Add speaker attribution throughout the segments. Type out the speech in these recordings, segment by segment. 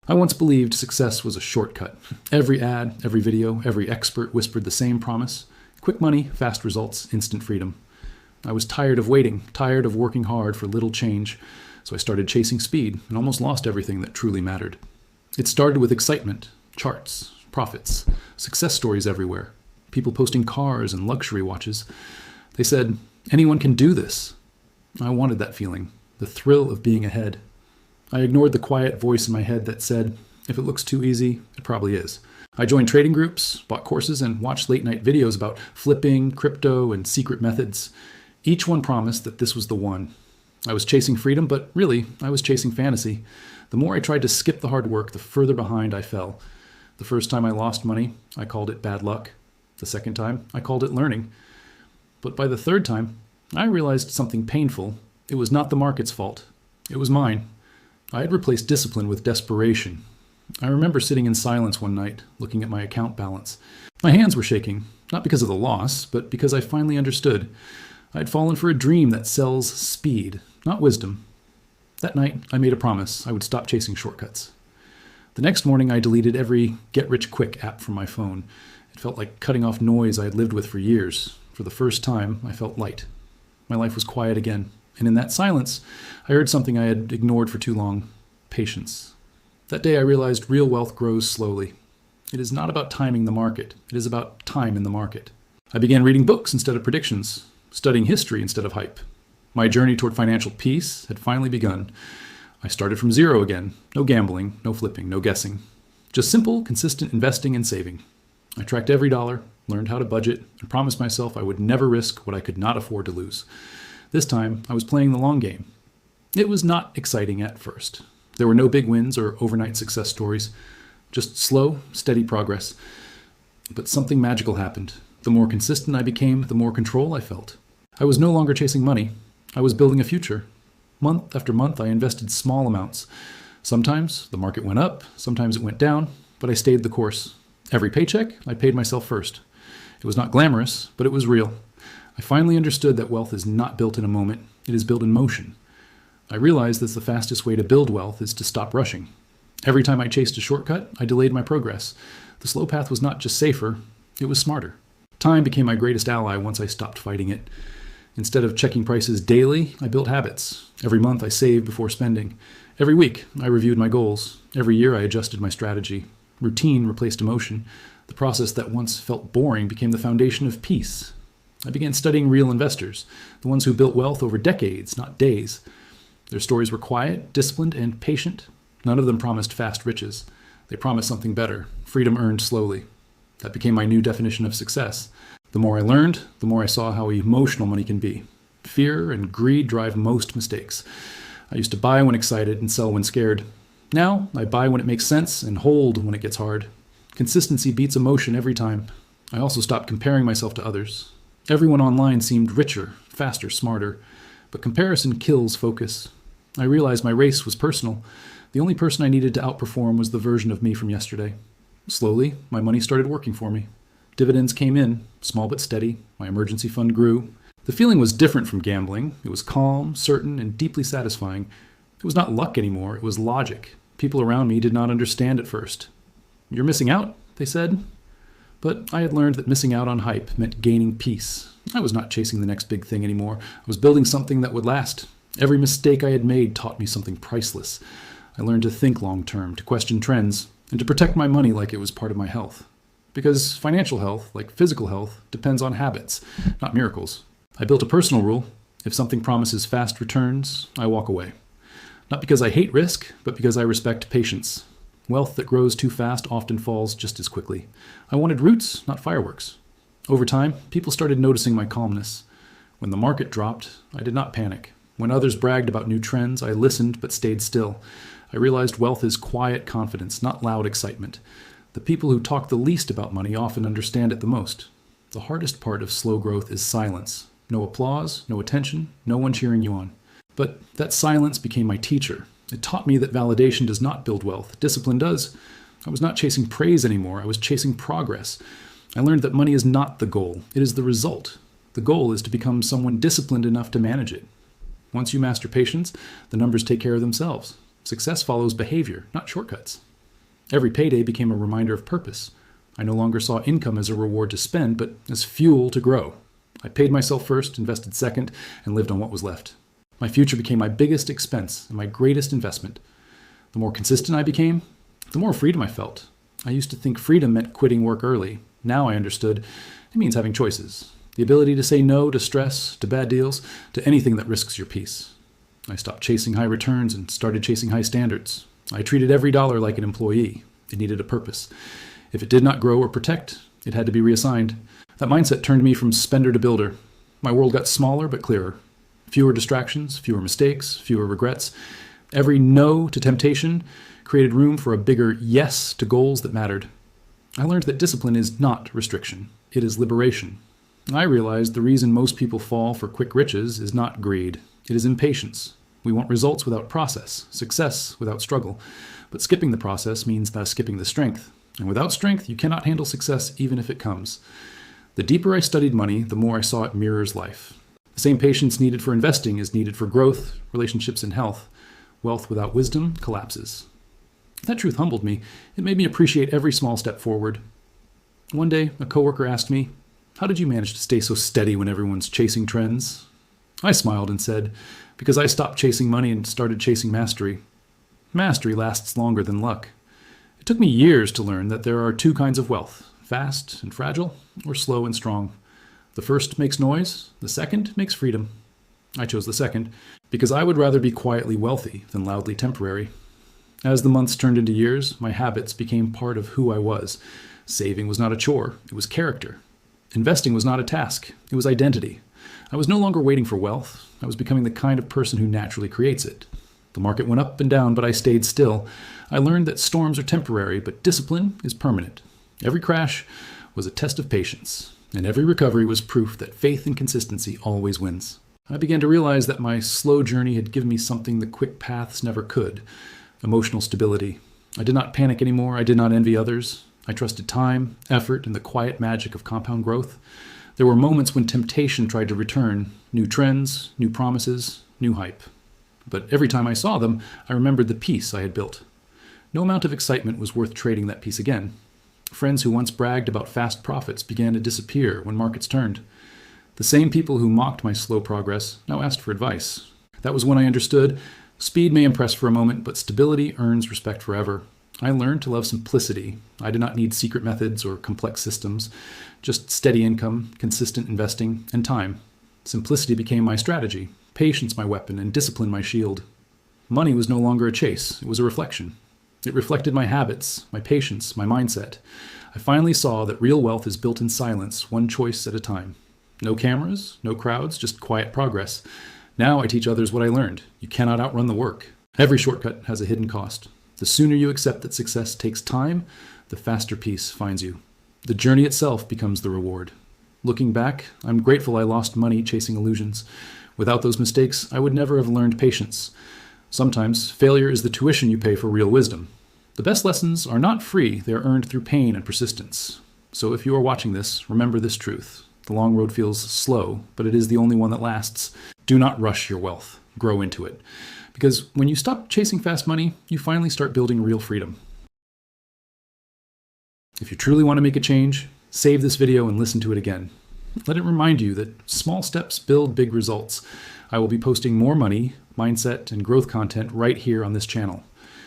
Speaker 1: I once believed success was a shortcut. Every ad, every video, every expert whispered the same promise: quick money, fast results, instant freedom. I was tired of waiting, tired of working hard for little change, so I started chasing speed and almost lost everything that truly mattered. It started with excitement, charts, profits, success stories everywhere, people posting cars and luxury watches. They said, anyone can do this. I wanted that feeling, the thrill of being ahead. I ignored the quiet voice in my head that said, if it looks too easy, it probably is. I joined trading groups, bought courses, and watched late-night videos about flipping, crypto, and secret methods. Each one promised that this was the one. I was chasing freedom, but really, I was chasing fantasy. The more I tried to skip the hard work, the further behind I fell. The first time I lost money, I called it bad luck. The second time, I called it learning. But by the third time, I realized something painful. It was not the market's fault. It was mine. I had replaced discipline with desperation. I remember sitting in silence one night, looking at my account balance. My hands were shaking, not because of the loss, but because I finally understood. I had fallen for a dream that sells speed, not wisdom. That night, I made a promise I would stop chasing shortcuts. The next morning, I deleted every get-rich-quick app from my phone. It felt like cutting off noise I had lived with for years. For the first time, I felt light. My life was quiet again. And in that silence, I heard something I had ignored for too long: patience. That day I realized real wealth grows slowly. It is not about timing the market. It is about time in the market. I began reading books instead of predictions, studying history instead of hype. My journey toward financial peace had finally begun. I started from zero again. No gambling, no flipping, no guessing. Just simple, consistent investing and saving. I tracked every dollar, learned how to budget, and promised myself I would never risk what I could not afford to lose. This time, I was playing the long game. It was not exciting at first. There were no big wins or overnight success stories, just slow, steady progress. But something magical happened. The more consistent I became, the more control I felt. I was no longer chasing money. I was building a future. Month after month, I invested small amounts. Sometimes the market went up, sometimes it went down, but I stayed the course. Every paycheck, I paid myself first. It was not glamorous, but it was real. I finally understood that wealth is not built in a moment, it is built in motion. I realized that the fastest way to build wealth is to stop rushing. Every time I chased a shortcut, I delayed my progress. The slow path was not just safer, it was smarter. Time became my greatest ally once I stopped fighting it. Instead of checking prices daily, I built habits. Every month I saved before spending. Every week I reviewed my goals. Every year I adjusted my strategy. Routine replaced emotion. The process that once felt boring became the foundation of peace. I began studying real investors, the ones who built wealth over decades, not days. Their stories were quiet, disciplined, and patient. None of them promised fast riches. They promised something better, freedom earned slowly. That became my new definition of success. The more I learned, the more I saw how emotional money can be. Fear and greed drive most mistakes. I used to buy when excited and sell when scared. Now, I buy when it makes sense and hold when it gets hard. Consistency beats emotion every time. I also stopped comparing myself to others. Everyone online seemed richer, faster, smarter, but comparison kills focus. I realized my race was personal. The only person I needed to outperform was the version of me from yesterday. Slowly, my money started working for me. Dividends came in, small but steady. My emergency fund grew. The feeling was different from gambling. It was calm, certain, and deeply satisfying. It was not luck anymore, it was logic. People around me did not understand at first. "You're missing out," they said. But I had learned that missing out on hype meant gaining peace. I was not chasing the next big thing anymore. I was building something that would last. Every mistake I had made taught me something priceless. I learned to think long-term, to question trends, and to protect my money like it was part of my health. Because financial health, like physical health, depends on habits, not miracles. I built a personal rule. If something promises fast returns, I walk away. Not because I hate risk, but because I respect patience. Wealth that grows too fast often falls just as quickly. I wanted roots, not fireworks. Over time, people started noticing my calmness. When the market dropped, I did not panic. When others bragged about new trends, I listened but stayed still. I realized wealth is quiet confidence, not loud excitement. The people who talk the least about money often understand it the most. The hardest part of slow growth is silence. No applause, no attention, no one cheering you on. But that silence became my teacher. It taught me that validation does not build wealth. Discipline does. I was not chasing praise anymore. I was chasing progress. I learned that money is not the goal. It is the result. The goal is to become someone disciplined enough to manage it. Once you master patience, the numbers take care of themselves. Success follows behavior, not shortcuts. Every payday became a reminder of purpose. I no longer saw income as a reward to spend, but as fuel to grow. I paid myself first, invested second, and lived on what was left. My future became my biggest expense and my greatest investment. The more consistent I became, the more freedom I felt. I used to think freedom meant quitting work early. Now I understood it means having choices. The ability to say no to stress, to bad deals, to anything that risks your peace. I stopped chasing high returns and started chasing high standards. I treated every dollar like an employee. It needed a purpose. If it did not grow or protect, it had to be reassigned. That mindset turned me from spender to builder. My world got smaller but clearer. Fewer distractions, fewer mistakes, fewer regrets. Every no to temptation created room for a bigger yes to goals that mattered. I learned that discipline is not restriction. It is liberation. I realized the reason most people fall for quick riches is not greed. It is impatience. We want results without process, success without struggle. But skipping the process means thus skipping the strength. And without strength, you cannot handle success even if it comes. The deeper I studied money, the more I saw it mirrors life. The same patience needed for investing is needed for growth, relationships, and health. Wealth without wisdom collapses. That truth humbled me. It made me appreciate every small step forward. One day, a coworker asked me, "How did you manage to stay so steady when everyone's chasing trends?" I smiled and said, "Because I stopped chasing money and started chasing mastery." Mastery lasts longer than luck. It took me years to learn that there are two kinds of wealth, fast and fragile, or slow and strong. The first makes noise, the second makes freedom. I chose the second because I would rather be quietly wealthy than loudly temporary. As the months turned into years, my habits became part of who I was. Saving was not a chore, it was character. Investing was not a task, it was identity. I was no longer waiting for wealth, I was becoming the kind of person who naturally creates it. The market went up and down, but I stayed still. I learned that storms are temporary, but discipline is permanent. Every crash was a test of patience, and every recovery was proof that faith and consistency always wins. I began to realize that my slow journey had given me something the quick paths never could: emotional stability. I did not panic anymore, I did not envy others. I trusted time, effort, and the quiet magic of compound growth. There were moments when temptation tried to return, new trends, new promises, new hype. But every time I saw them, I remembered the peace I had built. No amount of excitement was worth trading that peace again. Friends who once bragged about fast profits began to disappear when markets turned. The same people who mocked my slow progress now asked for advice. That was when I understood speed may impress for a moment, but stability earns respect forever. I learned to love simplicity. I did not need secret methods or complex systems, just steady income, consistent investing, and time. Simplicity became my strategy, patience my weapon, and discipline my shield. Money was no longer a chase, it was a reflection. It reflected my habits, my patience, my mindset. I finally saw that real wealth is built in silence, one choice at a time. No cameras, no crowds, just quiet progress. Now I teach others what I learned. You cannot outrun the work. Every shortcut has a hidden cost. The sooner you accept that success takes time, the faster peace finds you. The journey itself becomes the reward. Looking back, I'm grateful I lost money chasing illusions. Without those mistakes, I would never have learned patience. Sometimes, failure is the tuition you pay for real wisdom. The best lessons are not free, they are earned through pain and persistence. So if you are watching this, remember this truth. The long road feels slow, but it is the only one that lasts. Do not rush your wealth. Grow into it. Because when you stop chasing fast money, you finally start building real freedom. If you truly want to make a change, save this video and listen to it again. Let it remind you that small steps build big results. I will be posting more money, mindset, and growth content right here on this channel.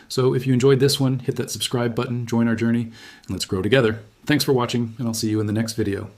Speaker 1: So if you enjoyed this one, hit that subscribe button, join our journey, and let's grow together. Thanks for watching, and I'll see you in the next video.